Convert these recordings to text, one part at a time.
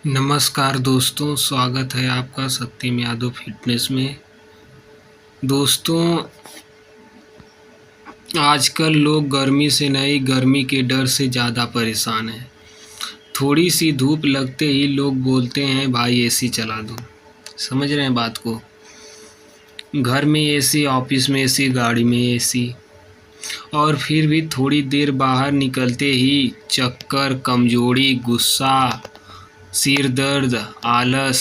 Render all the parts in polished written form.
नमस्कार दोस्तों, स्वागत है आपका सत्यम यादव फिटनेस में। दोस्तों, आजकल लोग गर्मी से नहीं, गर्मी के डर से ज़्यादा परेशान हैं। थोड़ी सी धूप लगते ही लोग बोलते हैं भाई एसी चला दो। समझ रहे हैं बात को? घर में एसी, ऑफिस में एसी, गाड़ी में एसी, और फिर भी थोड़ी देर बाहर निकलते ही चक्कर, कमजोरी, गुस्सा, सिर दर्द, आलस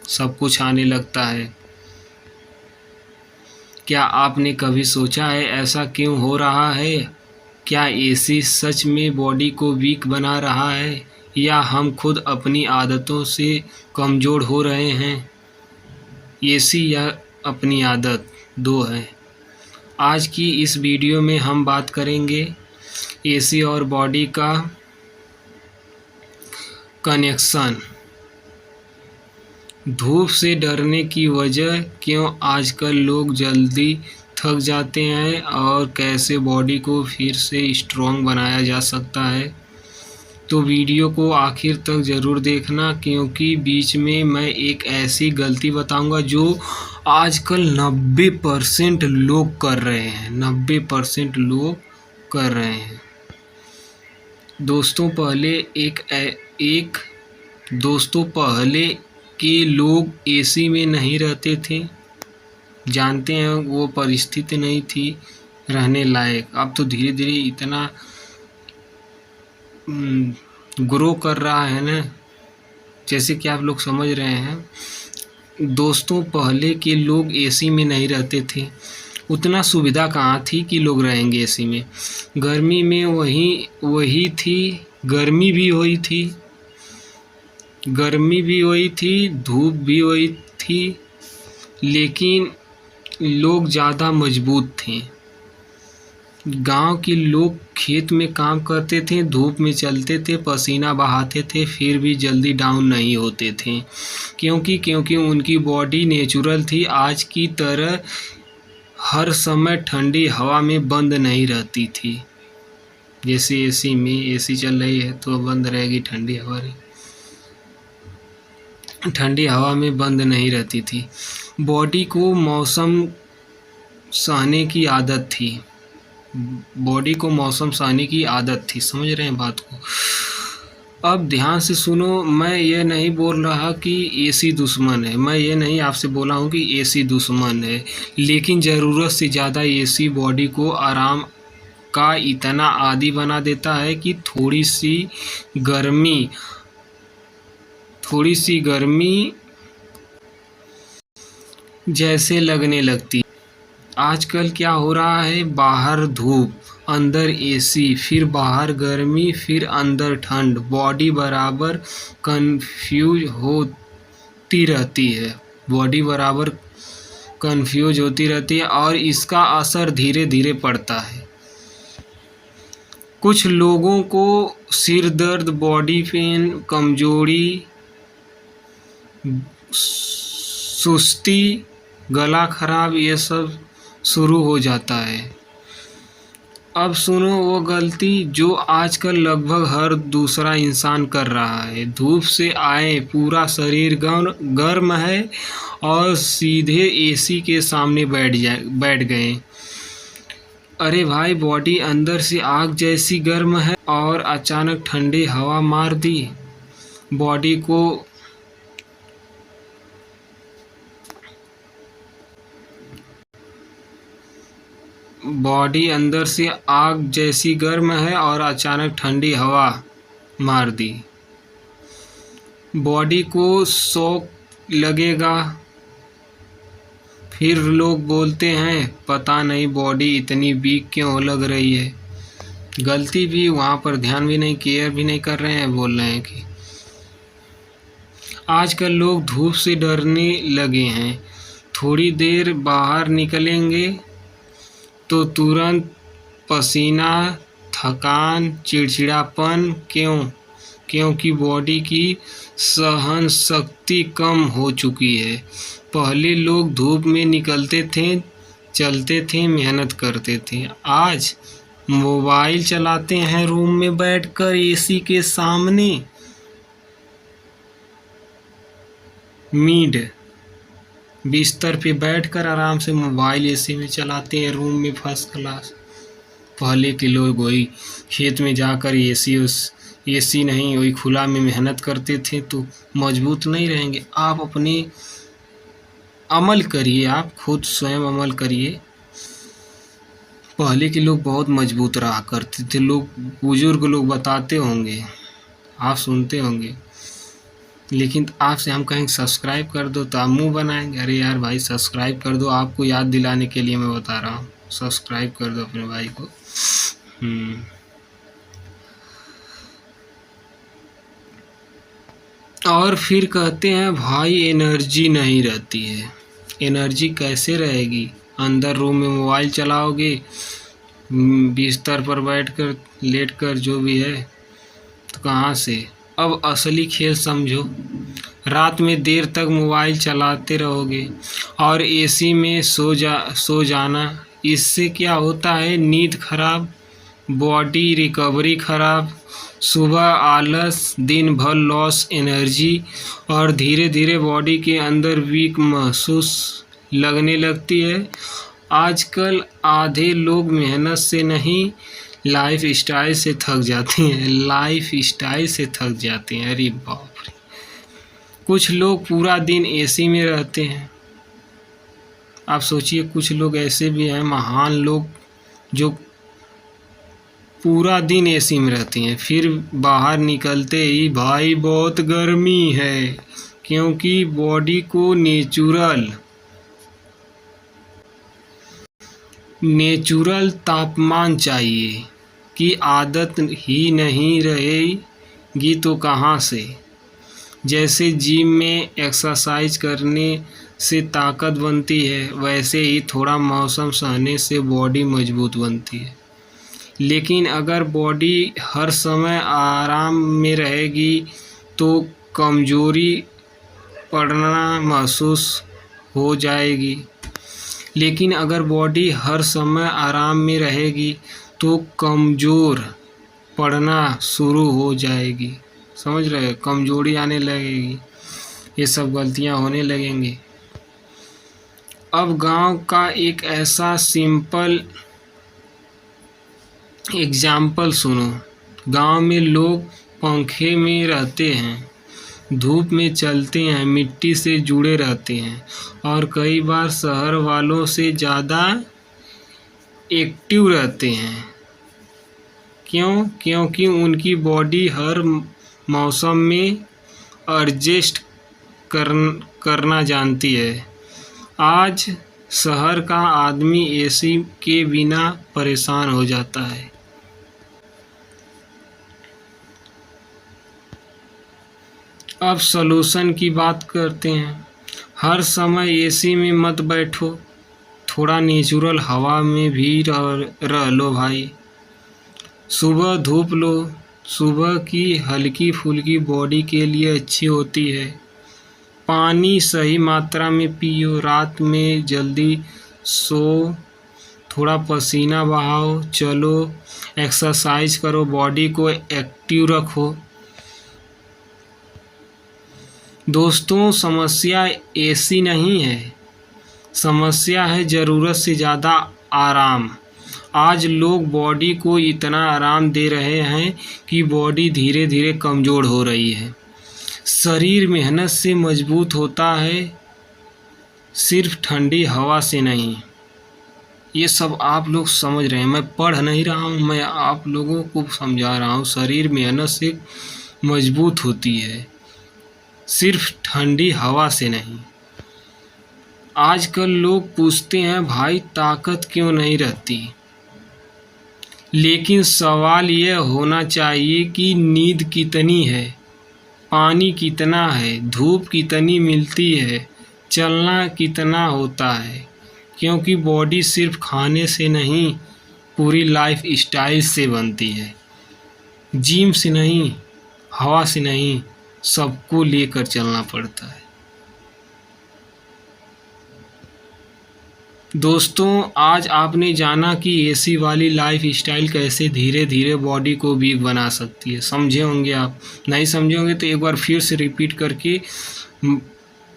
सब कुछ आने लगता है। क्या आपने कभी सोचा है ऐसा क्यों हो रहा है? क्या एसी सच में बॉडी को वीक बना रहा है, या हम खुद अपनी आदतों से कमज़ोर हो रहे हैं? एसी या अपनी आदत, दो है। आज की इस वीडियो में हम बात करेंगे एसी और बॉडी का कनेक्शन। धूप से डरने की वजह क्यों आजकल लोग जल्दी थक जाते हैं, और कैसे बॉडी को फिर से स्ट्रॉन्ग बनाया जा सकता है। तो वीडियो को आखिर तक ज़रूर देखना, क्योंकि बीच में मैं एक ऐसी गलती बताऊंगा जो आजकल 90% लोग कर रहे हैं। 90% लोग कर रहे हैं। दोस्तों पहले के लोग एसी में नहीं रहते थे। जानते हैं वो परिस्थिति नहीं थी रहने लायक। अब तो धीरे धीरे इतना ग्रो कर रहा है ना, जैसे कि आप लोग समझ रहे हैं। दोस्तों, पहले के लोग एसी में नहीं रहते थे। उतना सुविधा कहाँ थी कि लोग रहेंगे एसी में। गर्मी में वही थी, गर्मी भी वही थी, धूप भी वही थी, लेकिन लोग ज़्यादा मजबूत थे। गांव के लोग खेत में काम करते थे, धूप में चलते थे, पसीना बहाते थे, फिर भी जल्दी डाउन नहीं होते थे, क्योंकि उनकी बॉडी नेचुरल थी। आज की तरह हर समय ठंडी हवा में बंद नहीं रहती थी। जैसे एसी में, एसी चल रही है तो बंद रहेगी, ठंडी हवा में बंद नहीं रहती थी। बॉडी को मौसम सहने की आदत थी। समझ रहे हैं बात को? अब ध्यान से सुनो, मैं ये नहीं बोल रहा कि एसी दुश्मन है। मैं ये नहीं आपसे बोला हूँ कि एसी दुश्मन है, लेकिन ज़रूरत से ज़्यादा एसी बॉडी को आराम का इतना आदी बना देता है कि थोड़ी सी गर्मी जैसे लगने लगती। आजकल क्या हो रहा है, बाहर धूप, अंदर एसी, फिर बाहर गर्मी, फिर अंदर ठंड। बॉडी बराबर कंफ्यूज होती रहती है। और इसका असर धीरे धीरे पड़ता है। कुछ लोगों को सिर दर्द, बॉडी पेन, कमजोरी, सुस्ती, गला खराब, ये सब शुरू हो जाता है। अब सुनो वो गलती जो आजकल लगभग हर दूसरा इंसान कर रहा है। धूप से आए, पूरा शरीर गर्म है और सीधे एसी के सामने बैठ गए। अरे भाई, बॉडी अंदर से आग जैसी गर्म है और अचानक ठंडी हवा मार दी। बॉडी अंदर से आग जैसी गर्म है और अचानक ठंडी हवा मार दी। बॉडी को शॉक लगेगा। फिर लोग बोलते हैं पता नहीं बॉडी इतनी वीक क्यों लग रही है। गलती भी वहाँ पर ध्यान भी नहीं, केयर भी नहीं कर रहे हैं। बोल रहे हैं कि आजकल लोग धूप से डरने लगे हैं। थोड़ी देर बाहर निकलेंगे तो तुरंत पसीना, थकान, चिड़चिड़ापन। क्योंकि बॉडी की सहन शक्ति कम हो चुकी है। पहले लोग धूप में निकलते थे, चलते थे, मेहनत करते थे। आज मोबाइल चलाते हैं रूम में बैठकर एसी के सामने। मीड बिस्तर पे बैठकर आराम से मोबाइल एसी में चलाते हैं, रूम में फर्स्ट क्लास। पहले के लोग वही खेत में जाकर एसी नहीं, वही खुला में मेहनत करते थे, तो मजबूत नहीं रहेंगे। आप अपने अमल करिए, आप खुद स्वयं अमल करिए। पहले के लोग बहुत मजबूत रहा करते थे, लोग बुजुर्ग लोग बताते होंगे, आप सुनते होंगे। लेकिन आपसे हम कहेंगे सब्सक्राइब कर दो तो आप मुंह बनाएंगे, अरे यार भाई सब्सक्राइब कर दो, आपको याद दिलाने के लिए मैं बता रहा हूँ, सब्सक्राइब कर दो अपने भाई को। और फिर कहते हैं भाई एनर्जी नहीं रहती है। एनर्जी कैसे रहेगी? अंदर रूम में मोबाइल चलाओगे, बिस्तर पर बैठकर लेटकर जो भी है, तो कहाँ से? अब असली खेल समझो। रात में देर तक मोबाइल चलाते रहोगे और एसी में सो जाना। इससे क्या होता है? नींद खराब, बॉडी रिकवरी खराब, सुबह आलस, दिन भर लॉस एनर्जी, और धीरे धीरे बॉडी के अंदर वीक महसूस लगने लगती है। आजकल आधे लोग मेहनत से नहीं, लाइफ स्टाइल से थक जाते हैं। लाइफ स्टाइल से थक जाते हैं, अरे बाप रे। कुछ लोग पूरा दिन एसी में रहते हैं। आप सोचिए, कुछ लोग ऐसे भी हैं महान लोग जो पूरा दिन एसी में रहते हैं, फिर बाहर निकलते ही भाई बहुत गर्मी है, क्योंकि बॉडी को नेचुरल तापमान चाहिए। कि आदत ही नहीं रहेगी तो कहाँ से? जैसे जिम में एक्सरसाइज करने से ताकत बनती है, वैसे ही थोड़ा मौसम सहने से बॉडी मजबूत बनती है। लेकिन अगर बॉडी हर समय आराम में रहेगी तो कमज़ोरी पड़ना महसूस हो जाएगी। लेकिन अगर बॉडी हर समय आराम में रहेगी तो कमज़ोर पड़ना शुरू हो जाएगी। समझ रहे? कमज़ोरी आने लगेगी, ये सब गलतियां होने लगेंगी। अब गांव का एक ऐसा सिंपल एग्जाम्पल सुनो। गांव में लोग पंखे में रहते हैं, धूप में चलते हैं, मिट्टी से जुड़े रहते हैं और कई बार शहर वालों से ज़्यादा एक्टिव रहते हैं। क्यों? क्योंकि उनकी बॉडी हर मौसम में एडजस्ट करना जानती है। आज शहर का आदमी एसी के बिना परेशान हो जाता है। अब सॉल्यूशन की बात करते हैं। हर समय एसी में मत बैठो, थोड़ा नेचुरल हवा में भी रह लो भाई। सुबह धूप लो, सुबह की हल्की फुल्की बॉडी के लिए अच्छी होती है। पानी सही मात्रा में पियो, रात में जल्दी सो, थोड़ा पसीना बहाओ, चलो, एक्सरसाइज करो, बॉडी को एक्टिव रखो। दोस्तों, समस्या एसी नहीं है, समस्या है ज़रूरत से ज़्यादा आराम। आज लोग बॉडी को इतना आराम दे रहे हैं कि बॉडी धीरे धीरे कमज़ोर हो रही है। शरीर मेहनत से मजबूत होता है, सिर्फ ठंडी हवा से नहीं। ये सब आप लोग समझ रहे हैं, मैं पढ़ नहीं रहा हूँ, मैं आप लोगों को समझा रहा हूँ। शरीर मेहनत से मजबूत होती है, सिर्फ ठंडी हवा से नहीं। आजकल लोग पूछते हैं भाई ताकत क्यों नहीं रहती, लेकिन सवाल यह होना चाहिए कि नींद कितनी है, पानी कितना है, धूप कितनी मिलती है, चलना कितना होता है। क्योंकि बॉडी सिर्फ खाने से नहीं, पूरी लाइफ स्टाइल से बनती है। जिम से नहीं, हवा से नहीं, सबको लेकर चलना पड़ता है। दोस्तों, आज आपने जाना कि एसी वाली लाइफ स्टाइल कैसे धीरे धीरे बॉडी को वीक बना सकती है। समझे होंगे आप, नहीं समझे होंगे तो एक बार फिर से रिपीट करके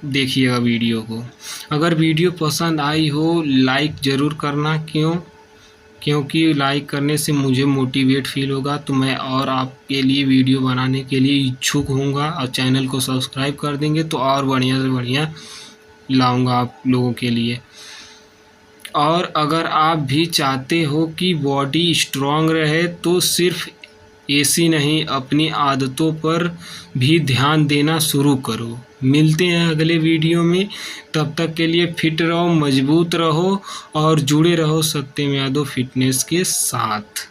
देखिएगा वीडियो को। अगर वीडियो पसंद आई हो लाइक ज़रूर करना, क्योंकि लाइक करने से मुझे मोटिवेट फील होगा, तो मैं और आपके लिए वीडियो बनाने के लिए इच्छुक होऊंगा। और चैनल को सब्सक्राइब कर देंगे तो और बढ़िया से बढ़िया लाऊंगा आप लोगों के लिए। और अगर आप भी चाहते हो कि बॉडी स्ट्रांग रहे तो सिर्फ एसी नहीं, अपनी आदतों पर भी ध्यान देना शुरू करो। मिलते हैं अगले वीडियो में, तब तक के लिए फिट रहो, मजबूत रहो और जुड़े रहो सत्यम यादव फिटनेस के साथ।